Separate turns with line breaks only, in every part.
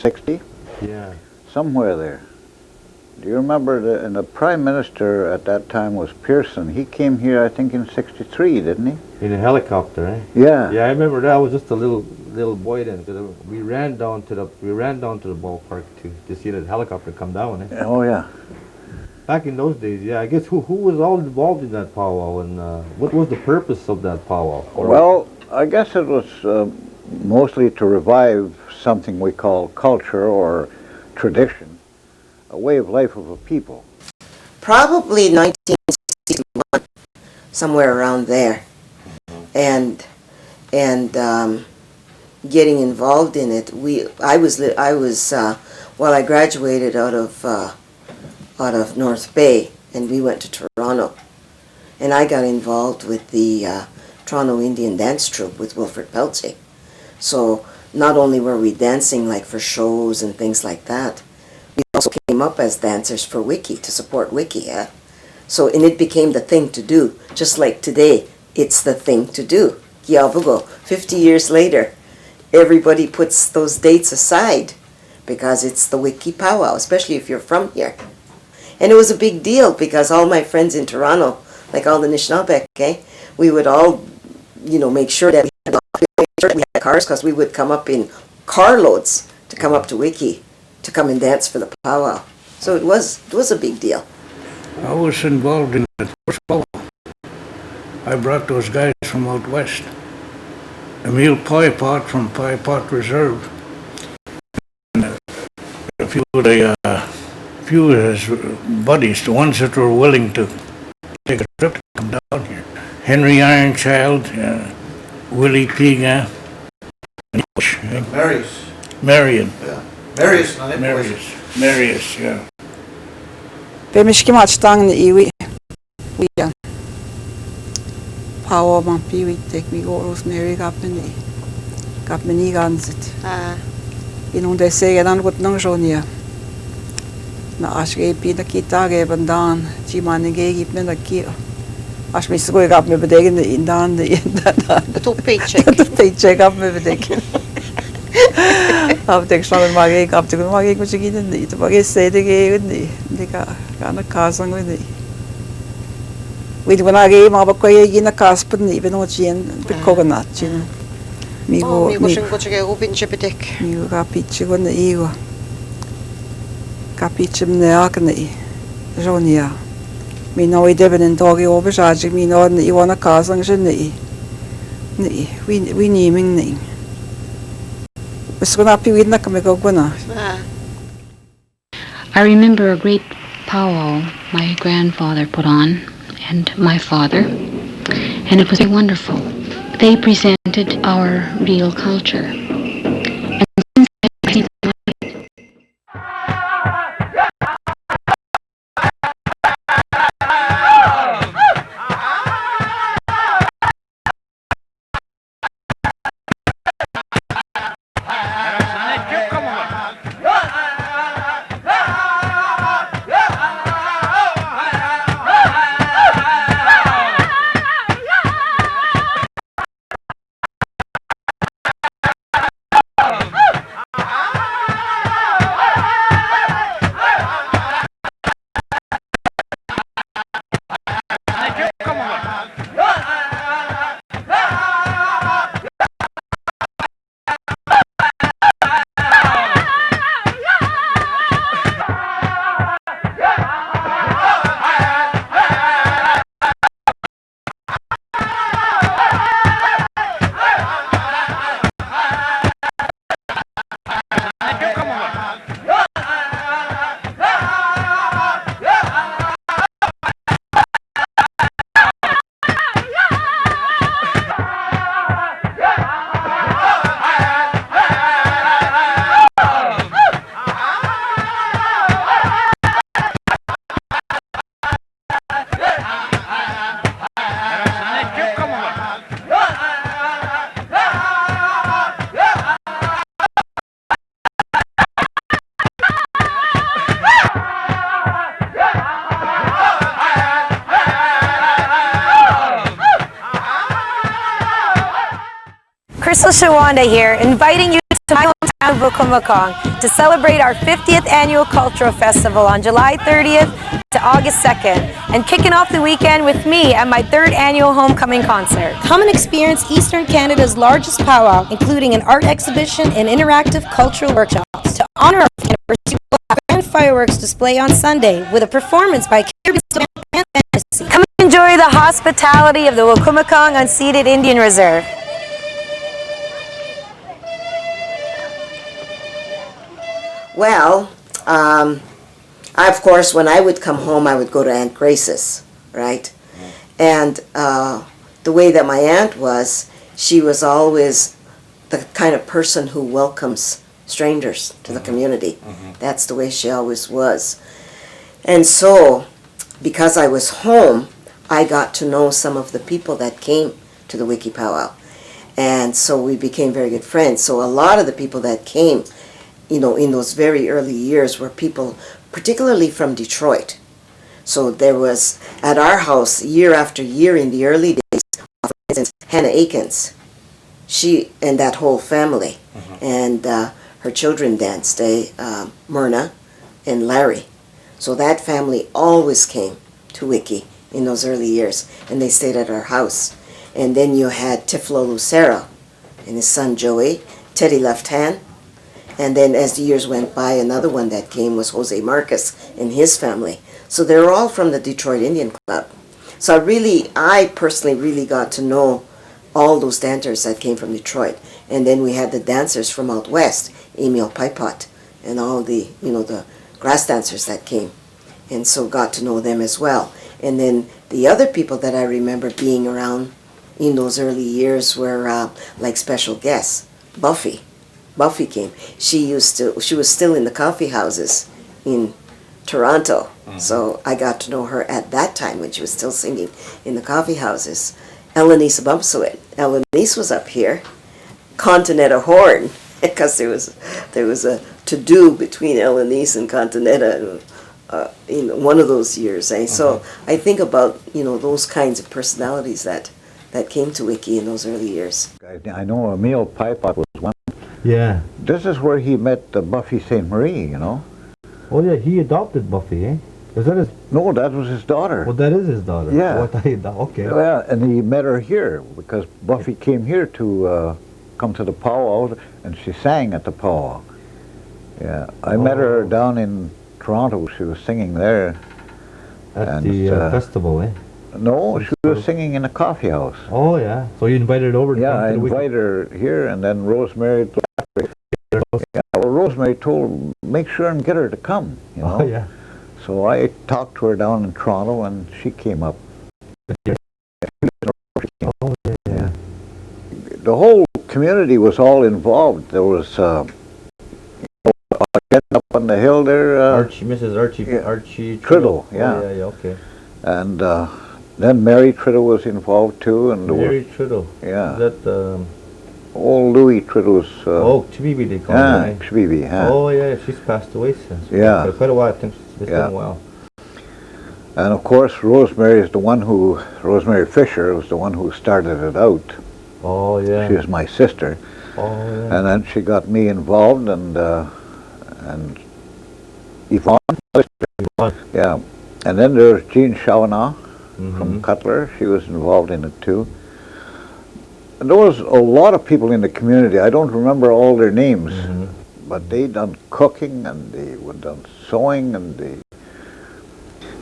60?
Yeah.
Somewhere there. Do you remember and the Prime Minister at that time was Pearson. He came here, I think, in 63, didn't he?
In a helicopter, eh?
Yeah.
Yeah, I remember that. I was just a little boy then. Cause we ran down to the ballpark to see the helicopter come down. Eh?
Oh, yeah.
Back in those days, yeah. I guess who was all involved in that powwow, and what was the purpose of that powwow?
Well, I guess it was mostly to revive something we call culture or tradition, a way of life of a people.
Probably 1961, somewhere around there, and getting involved in it. I graduated out of North Bay, and we went to Toronto, and I got involved with the Toronto Indian Dance Troupe with Wilfred Peltier. So not only were we dancing like for shows and things like that, we also came up as dancers for Wiky, to support Wiky, yeah? So, and it became the thing to do, just like today, it's the thing to do. Kiabugo, 50 years later, everybody puts those dates aside because it's the Wiky powwow, especially if you're from here. And it was a big deal because all my friends in Toronto, like all the Nishnabek, we would all, make sure that we had cars, because we would come up in carloads to come up to Wiky to come and dance for the powwow. So it was a big deal.
I was involved in the first powwow. I brought those guys from out west. Emil Piepot from Piepot Reserve. And a few of his buddies, the ones that were willing to take a trip to come down here. Henry Ironchild, Willie Piga, and Marion.
Yeah.
Marius, yeah.
Bemishki matchtang ni iwi. We power man piwi take me go Rosemary kapmeni gansit. Inong de say gan gut nang jonia. Na ashge pi da kita ge bandan chi mane ge gip me da ki. Ash mi sgo gap me bedegen in dan de
To paycheck.
Paycheck up me bedegen. Ab tek shlan mage kap tek mage ko chi giden ni to mage se de ge ni dika kana kasang ni. We do na ge ma ba ko ye na kasp ni be no chien be coconut chin. Mi go
shingo chige ubin chepetek.
Mi go pitch go na iwa. Kapitchim ne akni. Jonia. Mi no we deben en dog over charge mi no ni wana kasang ni. Ni we naming ni. I
remember a great powwow my grandfather put on, and my father, and it was very wonderful. They presented our real culture.
Crystal Shawanda here, inviting you to my hometown, Bukumakong.
to celebrate our 50th annual Cultural Festival on July 30th to August 2nd, and kicking off the weekend with me at my 3rd annual homecoming concert. Come and experience Eastern Canada's largest powwow, including an art exhibition and interactive cultural workshops. To honor our anniversary, we'll have a grand fireworks display on Sunday with a performance by Caribbean Band Fantasy. Come and enjoy the hospitality of the Wakumakong Unceded Indian Reserve.
Well, of course, when I would come home, I would go to Aunt Grace's, right? And the way that my aunt was, she was always the kind of person who welcomes strangers to the community. That's the way she always was. And so, because I was home, I got to know some of the people that came to the Wiky Powwow. And so we became very good friends. So a lot of the people that came, you know, in those very early years were people particularly from Detroit. So there was, at our house, year after year in the early days, for instance, Hannah Akins, she and that whole family, and her children danced, Myrna and Larry. So that family always came to Wiky in those early years, and they stayed at our house. And then you had Tiflo Lucero and his son Joey, Teddy Left Hand. And then as the years went by, another one that came was Jose Marcus and his family. So they were all from the Detroit Indian Club. So I personally really got to know all those dancers that came from Detroit. And then we had the dancers from out west, Emil Pipot, and all the, you know, the grass dancers that came. And so got to know them as well. And then the other people that I remember being around in those early years were like special guests. Buffy came. She was still in the coffee houses in Toronto. So I got to know her at that time when she was still singing in the coffee houses. Elenise Bumsuit. Elenise was up here. Continental Horn, because there was a to-do between Elenise and Continental in one of those years. So I think about, you know, those kinds of personalities that came to Wiky in those early years.
I know Emil Pipot was one.
Yeah.
This is where he met Buffy St. Marie, you know.
Oh yeah, he adopted Buffy, eh? Is that his?
No, that was his daughter.
Well, that is his daughter.
Yeah.
Oh, I thought okay.
Yeah, and he met her here because Buffy came here to come to the powwow, and she sang at the powwow. Yeah, I met her down in Toronto. She was singing there.
At the festival, eh?
No, she was singing in a coffee house.
Oh yeah. So you invited her over to
Yeah,
come
I
to the
invited her here, and then Rosemary. Yeah, well, Rosemary told, make sure and get her to come. You know.
Oh yeah.
So I talked to her down in Toronto, and she came up.
Oh yeah.
The whole community was all involved. There was getting up on the hill there.
Mrs. Archie
Triddle, yeah.
Oh, yeah, okay.
And then Mary Triddle was involved too, and
Mary Triddle.
Yeah.
Is that
old Louis Triddle's.
Chibibi they call her.
Yeah, Chibibi. Yeah.
Oh yeah, she's passed away since.
Yeah.
For quite a while. I think it's been a while.
And of course, Rosemary Fisher was the one who started it out.
Oh yeah.
She was my sister.
Oh yeah.
And then she got me involved, and Yvonne. Yeah. And then there's Jean Chauvenat from Cutler. She was involved in it too. And there was a lot of people in the community. I don't remember all their names, but they done cooking, and they were done sewing, and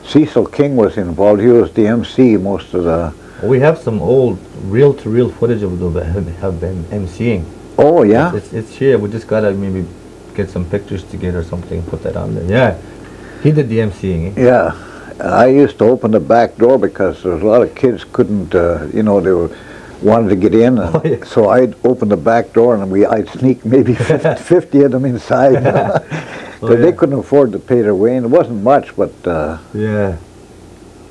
Cecil King was involved. He was the MC most of the.
We have some old reel-to-reel footage of them have been MCing.
Oh yeah.
It's here. We just gotta maybe get some pictures together or something. Put that on there. Yeah. He did the MCing. Eh?
Yeah. I used to open the back door because there was a lot of kids couldn't, they wanted to get in, and so I'd open the back door and I'd sneak maybe 50 of them inside. They couldn't afford to pay their way, and it wasn't much, but the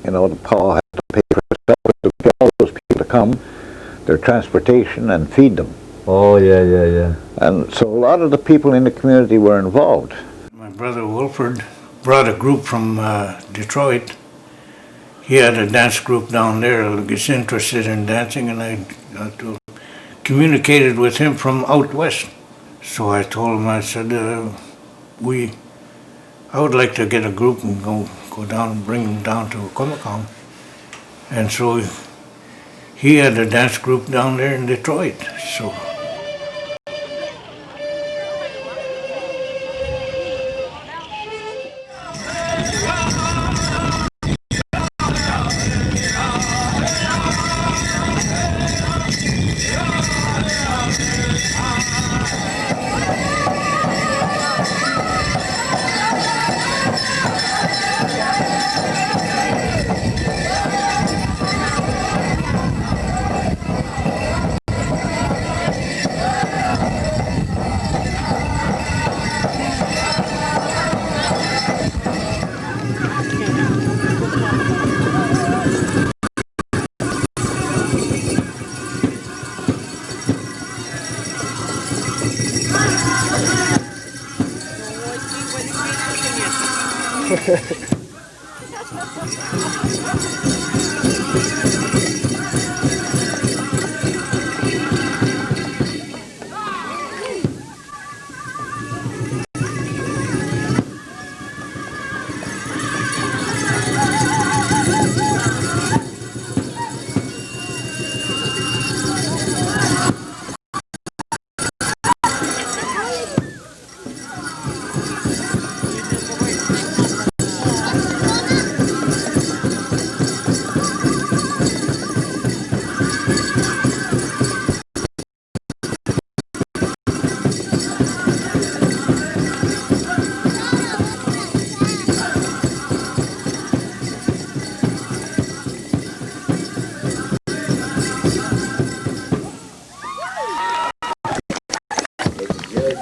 POW had to pay for itself to get all those people to come, their transportation, and feed them.
Oh yeah.
And so a lot of the people in the community were involved.
My brother Wilford brought a group from Detroit. He had a dance group down there that gets interested in dancing, and I communicated with him from out west. So I told him, I said, I would like to get a group and go down and bring them down to Comicon. And so he had a dance group down there in Detroit. So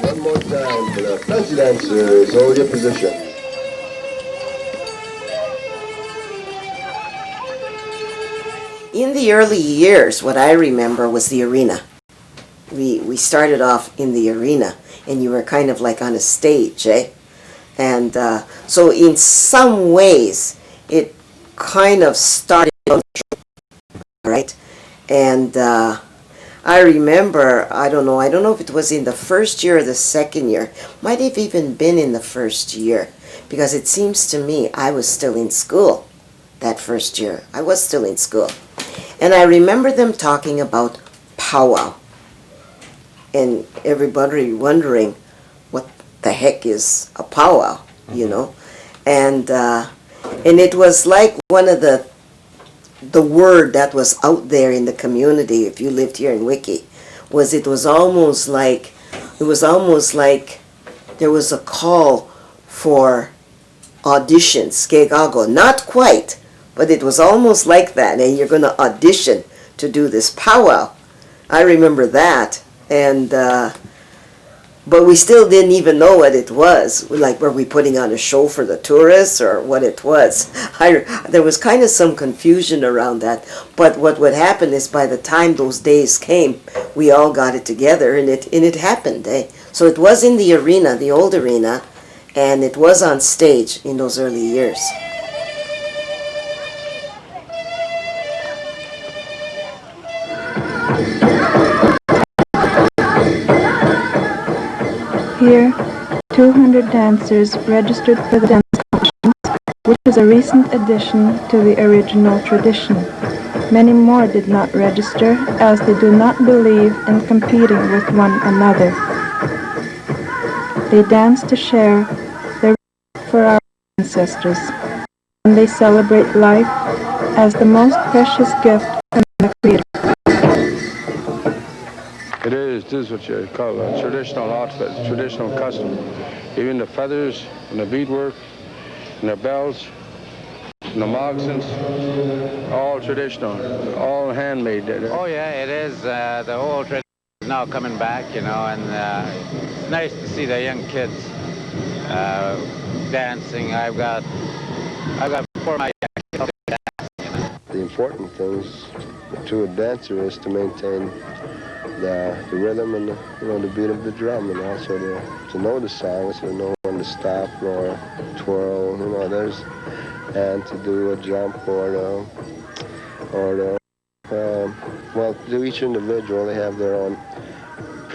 One more time for the fancy dancers. Hold your position.
In the early years, what I remember was the arena. We started off in the arena, and you were kind of like on a stage, eh? And so in some ways, it kind of started, right? And I remember, I don't know if it was in the first year or the second year, might have even been in the first year, because it seems to me I was still in school that first year. I was still in school. And I remember them talking about powwow, and everybody wondering what the heck is a powwow, you know? And it was like one of the word that was out there in the community, if you lived here in Wiky, it was almost like there was a call for auditions, kegago. Not quite, but it was almost like that, and you're going to audition to do this powwow. I remember that, and but we still didn't even know what it was. Like, were we putting on a show for the tourists or what it was? There was kind of some confusion around that. But what would happen is by the time those days came, we all got it together, and it happened. Eh? So it was in the arena, the old arena, and it was on stage in those early years.
Here, 200 dancers registered for the dance competitions, which is a recent addition to the original tradition. Many more did not register as they do not believe in competing with one another. They dance to share their respect for our ancestors, and they celebrate life as the most precious gift from the Creator.
This is what you call a traditional outfit, traditional custom. Even the feathers and the beadwork and the bells and the moccasins, all traditional, all handmade.
Oh yeah, it is. The old tradition is now coming back, you know, and it's nice to see the young kids dancing. I've got before my kids dancing, you know.
The important things to a dancer is to maintain the rhythm and the beat of the drum, and also to know the songs, to know when to stop or twirl, and to do a jump or well, to each individual they have their own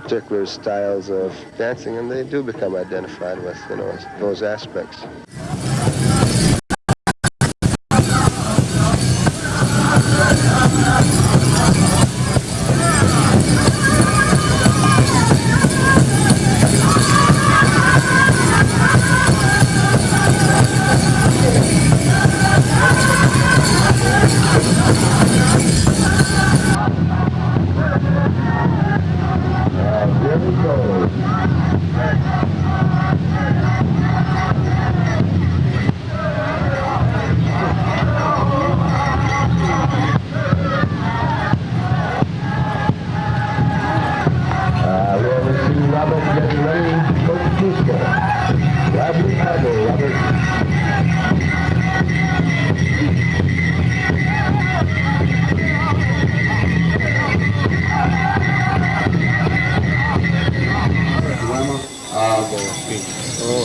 particular styles of dancing, and they do become identified with, those aspects.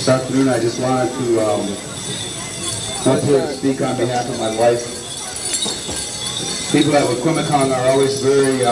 This afternoon, I just wanted to speak on behalf of my wife. People at Wikwemicong are always very